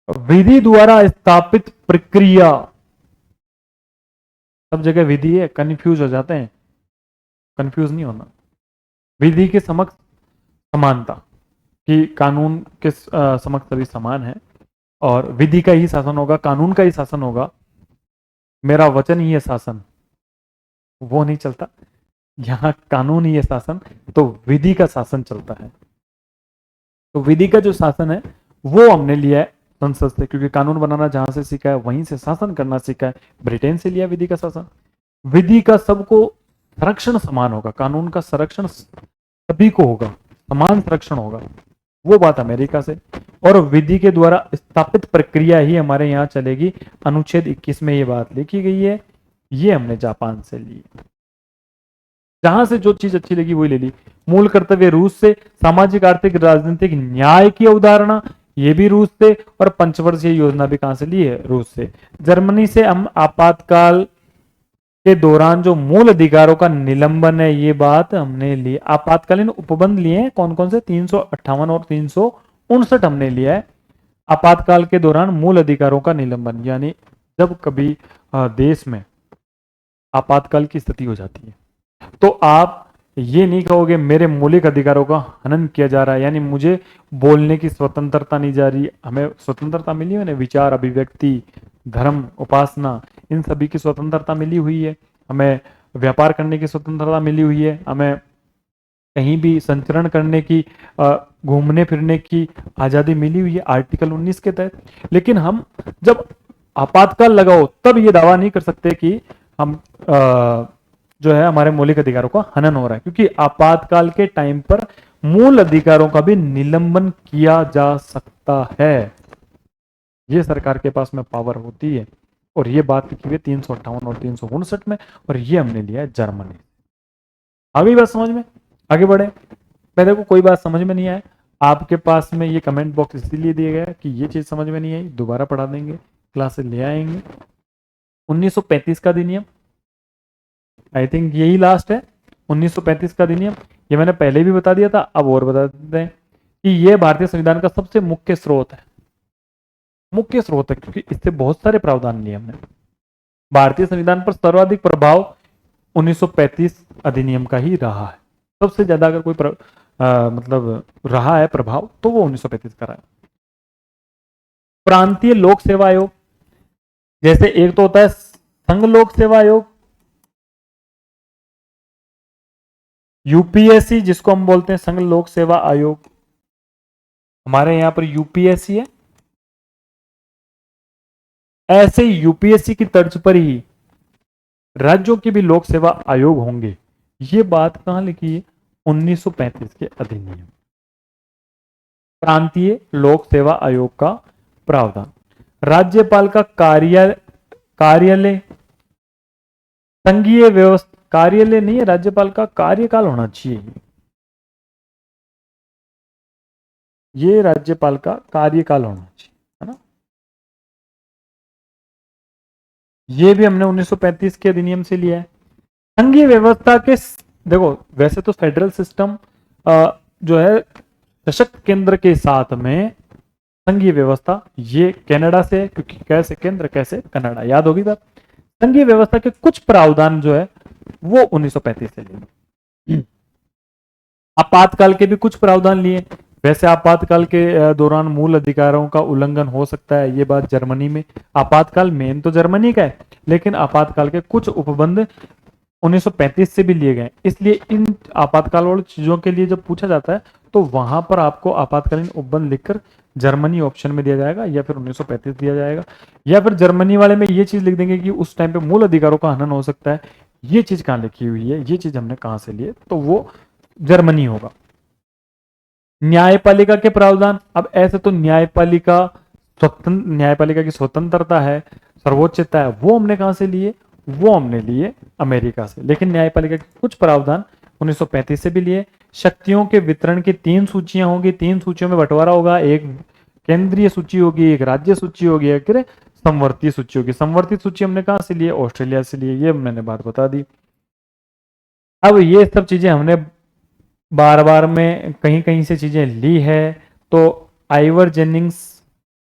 विधि द्वारा स्थापित प्रक्रिया, सब जगह विधि है, कंफ्यूज हो जाते हैं, कंफ्यूज नहीं होना। विधि के समक्ष समानता, कि कानून के समक्ष सभी समान है, और विधि का ही शासन होगा, कानून का ही शासन होगा, मेरा वचन ही है शासन, वो नहीं चलता। यहां कानून ही है शासन, तो विधि का शासन चलता है। तो विधि का जो शासन है वो हमने लिया है संसद से, क्योंकि कानून बनाना जहां से सीखा है वहीं से शासन करना सीखा है, ब्रिटेन से लिया विधि का शासन। विधि का सबको संरक्षण समान होगा, कानून का संरक्षण सभी को होगा, समान संरक्षण होगा, वो बात अमेरिका से। और विधि के द्वारा स्थापित प्रक्रिया ही हमारे यहाँ चलेगी, अनुच्छेद 21 में ये बात लिखी गई है, ये हमने जापान से ली। जहां से जो चीज अच्छी लगी वही ले ली। मूल कर्तव्य रूस से, सामाजिक आर्थिक राजनीतिक न्याय की अवधारणा, ये भी रूस से, और पंचवर्षीय योजना भी कहां से ली है? रूस से। जर्मनी से हम आपातकाल के दौरान जो मूल अधिकारों का निलंबन है, ये बात हमने ली। आपातकालीन उपबंध लिए हैं कौन कौन से? 358 और 359 हमने लिया है। आपातकाल के दौरान मूल अधिकारों का निलंबन, यानी जब कभी देश में आपातकाल की स्थिति हो जाती है, तो आप ये नहीं कहोगे मेरे मौलिक अधिकारों का हनन किया जा रहा है, यानी मुझे बोलने की स्वतंत्रता नहीं जा रही। हमें स्वतंत्रता मिली है ना, विचार, अभिव्यक्ति, धर्म, उपासना, इन सभी की स्वतंत्रता मिली हुई है। हमें व्यापार करने की स्वतंत्रता मिली हुई है, हमें कहीं भी संचरण करने की, घूमने फिरने की आजादी मिली हुई है आर्टिकल 19 के तहत। लेकिन हम जब आपातकाल लगाओ तब ये दावा नहीं कर सकते कि हम जो है हमारे मौलिक अधिकारों का हनन हो रहा है, क्योंकि आपातकाल के टाइम पर मूल अधिकारों का भी निलंबन किया जा सकता है। ये सरकार के पास में पावर होती है, और ये बात लिखी हुई 358 और 359 में, और ये हमने लिया है जर्मनी। आ गई बात समझ में? आगे बढ़े। पहले को कोई बात समझ में नहीं आए आपके पास में ये कमेंट बॉक्स इसीलिए दिया गया कि ये चीज समझ में नहीं आई, दोबारा पढ़ा देंगे, क्लासेस ले आएंगे। 1935 का अधिनियम, आई थिंक यही लास्ट है। 1935 का अधिनियम, ये मैंने पहले भी बता दिया था, अब और बता देते हैं कि ये भारतीय संविधान का सबसे मुख्य स्रोत है, मुख्य स्रोत है, क्योंकि इससे बहुत सारे प्रावधान लिए हमने। भारतीय संविधान पर सर्वाधिक प्रभाव 1935 अधिनियम का ही रहा है। सबसे ज्यादा अगर कोई मतलब रहा है प्रभाव तो वो 1935 का रहा है। प्रांतीय लोक सेवा आयोग, जैसे एक तो होता है संघ लोक सेवा आयोग, यूपीएससी जिसको हम बोलते हैं संघ लोक सेवा आयोग, हमारे यहां पर यूपीएससी है। ऐसे यूपीएससी की तर्ज पर ही राज्यों के भी लोक सेवा आयोग होंगे। ये बात कहां लिखी है? 1935 के अधिनियम। प्रांतीय लोक सेवा आयोग का प्रावधान। राज्यपाल का कार्यालय संघीय व्यवस्था, कार्यालय नहीं है, राज्यपाल का कार्यकाल होना चाहिए। ये राज्यपाल का कार्यकाल होना चाहिए, है ना। ये भी हमने 1935 के अधिनियम से लिया है। संघीय व्यवस्था के, देखो वैसे तो फेडरल सिस्टम जो है सशक्त केंद्र के साथ में संघीय व्यवस्था, ये कनाडा से, क्योंकि कैसे केंद्र कैसे कनाडा, याद होगी बात। संघीय व्यवस्था के कुछ प्रावधान जो है वो 1935 से लिए। आपातकाल के भी कुछ प्रावधान लिए। वैसे आपातकाल के दौरान मूल अधिकारों का उल्लंघन हो सकता है, ये बात जर्मनी में, आपातकाल मेन तो जर्मनी का है, लेकिन आपातकाल के कुछ उपबंध 1935 से भी लिए गए। इसलिए इन आपातकाल वाली चीजों के लिए जब पूछा जाता है तो वहां पर आपको आपातकालीन उपबंध लिखकर जर्मनी ऑप्शन में दिया जाएगा, या फिर 1935 दिया जाएगा, या फिर जर्मनी वाले में ये चीज लिख देंगे कि उस टाइम पे मूल अधिकारों का हनन हो सकता है। ये चीज कहां लिखी हुई है, ये चीज हमने कहां से लिए, तो वो जर्मनी होगा। न्यायपालिका के प्रावधान, अब ऐसे तो न्यायपालिका स्वतंत्र, न्यायपालिका की स्वतंत्रता है, सर्वोच्चता है, वो हमने कहां से लिए? वो हमने लिए अमेरिका से। लेकिन न्यायपालिका के कुछ प्रावधान 1935 से भी लिए। शक्तियों के वितरण की 3 सूचियां होंगी, 3 सूचियों में बंटवारा होगा, एक केंद्रीय सूची होगी, एक राज्य सूची होगी, एक संवर्ती सूची होगी। संवर्ती सूची हमने कहां से लिए? ऑस्ट्रेलिया से लिए, ये मैंने बात बता दी। अब ये सब चीजें हमने बार बार में कहीं कहीं से चीजें ली है। तो आइवर जेनिंग्स,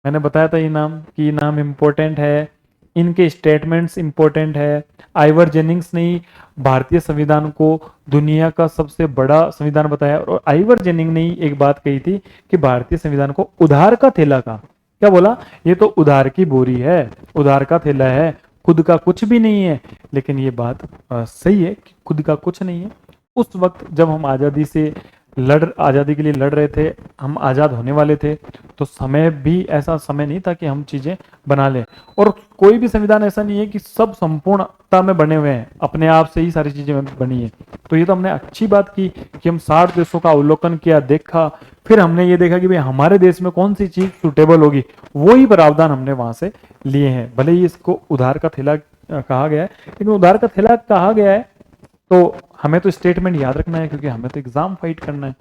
मैंने बताया था ये नाम, कि नाम इंपॉर्टेंट है, इनके स्टेटमेंट्स इंपॉर्टेंट है। आइवर जेनिंग्स ने भारतीय संविधान को दुनिया का सबसे बड़ा संविधान बताया, और आइवर जेनिंग ने एक बात कही थी कि भारतीय संविधान को उधार का थैला कहा। क्या बोला? ये तो उधार की बोरी है, उधार का थैला है, खुद का कुछ भी नहीं है। लेकिन ये बात सही है कि खुद का कुछ नहीं है। उस वक्त जब हम आजादी के लिए लड़ रहे थे, हम आजाद होने वाले थे, तो समय भी ऐसा समय नहीं था कि हम चीजें बना लें। और कोई भी संविधान ऐसा नहीं है कि सब संपूर्णता में बने हुए हैं, अपने आप से ही सारी चीजें बनी है। तो ये तो हमने अच्छी बात की कि हम 60 देशों का अवलोकन किया, देखा, फिर हमने ये देखा कि भाई हमारे देश में कौन सी चीज सुटेबल होगी, वही प्रावधान हमने वहां से लिए हैं। भले ही इसको उधार का थैला कहा गया है, लेकिन उधार का थैला कहा गया है तो हमें तो स्टेटमेंट याद रखना है, क्योंकि हमें तो एग्जाम फाइट करना है।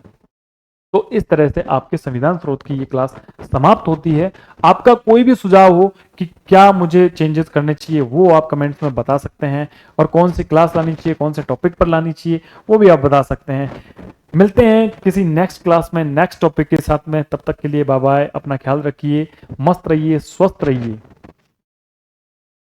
तो इस तरह से आपके संविधान स्रोत की ये क्लास समाप्त होती है। आपका कोई भी सुझाव हो कि क्या मुझे चेंजेस करने चाहिए, वो आप कमेंट्स में बता सकते हैं, और कौन सी क्लास लानी चाहिए, कौन से टॉपिक पर लानी चाहिए, वो भी आप बता सकते हैं। मिलते हैं किसी नेक्स्ट क्लास में नेक्स्ट टॉपिक के साथ में। तब तक के लिए बाय बाय, अपना ख्याल रखिए, मस्त रहिए, स्वस्थ रहिए।